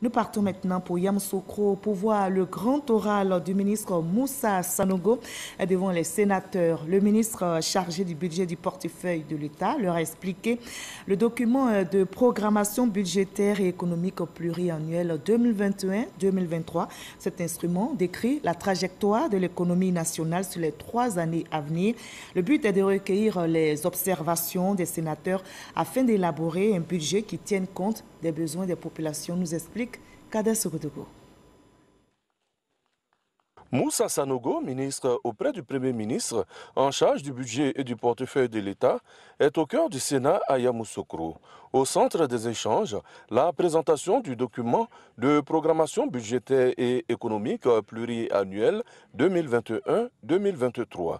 Nous partons maintenant pour Yamoussoukro pour voir le grand oral du ministre Moussa Sanogo devant les sénateurs. Le ministre chargé du budget du portefeuille de l'État leur a expliqué le document de programmation budgétaire et économique pluriannuel 2021-2023. Cet instrument décrit la trajectoire de l'économie nationale sur les 3 années à venir. Le but est de recueillir les observations des sénateurs afin d'élaborer un budget qui tienne compte des besoins des populations, nous explique Kader Sogodogo. Moussa Sanogo, ministre auprès du Premier ministre en charge du budget et du portefeuille de l'État, est au cœur du Sénat à Yamoussoukro. Au centre des échanges, la présentation du document de programmation budgétaire et économique pluriannuel 2021-2023.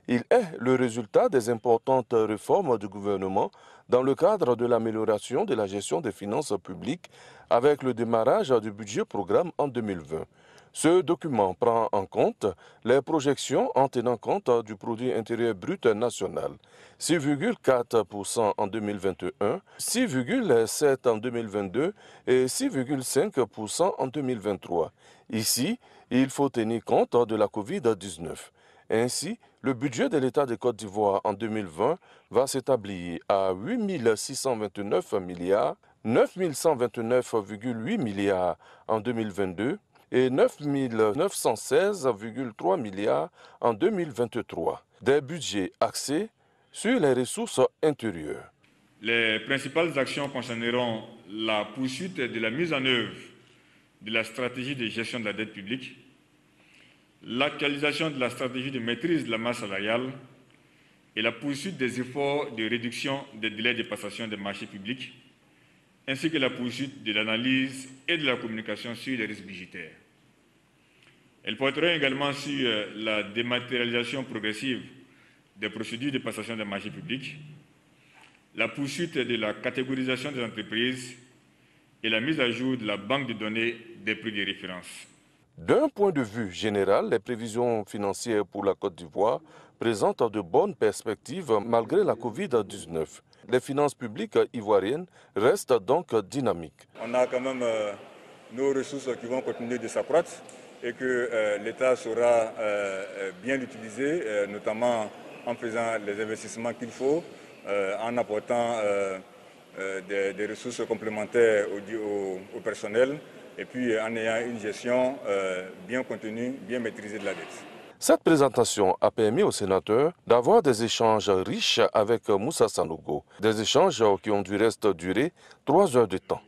Il est le résultat des importantes réformes du gouvernement dans le cadre de l'amélioration de la gestion des finances publiques avec le démarrage du budget programme en 2020. Ce document prend en compte les projections en tenant compte du produit intérieur brut national, 6,4% en 2021, 6,7% en 2022 et 6,5% en 2023. Ici, il faut tenir compte de la COVID-19. Ainsi, le budget de l'État de Côte d'Ivoire en 2020 va s'établir à 8 629 milliards, 9 129,8 milliards en 2022 et 9 916,3 milliards en 2023. Des budgets axés sur les ressources intérieures. Les principales actions concerneront la poursuite de la mise en œuvre de la stratégie de gestion de la dette publique, l'actualisation de la stratégie de maîtrise de la masse salariale et la poursuite des efforts de réduction des délais de passation des marchés publics, ainsi que la poursuite de l'analyse et de la communication sur les risques budgétaires. Elle portera également sur la dématérialisation progressive des procédures de passation des marchés publics, la poursuite de la catégorisation des entreprises et la mise à jour de la banque de données des prix de référence. D'un point de vue général, les prévisions financières pour la Côte d'Ivoire présentent de bonnes perspectives malgré la COVID-19. Les finances publiques ivoiriennes restent donc dynamiques. On a quand même nos ressources qui vont continuer de s'accroître et que l'État saura bien l'utiliser, notamment en faisant les investissements qu'il faut, en apportant des ressources complémentaires au personnel, et puis en ayant une gestion bien contenue, bien maîtrisée de la dette. Cette présentation a permis aux sénateurs d'avoir des échanges riches avec Moussa Sanogo, des échanges qui ont du reste duré 3 heures de temps.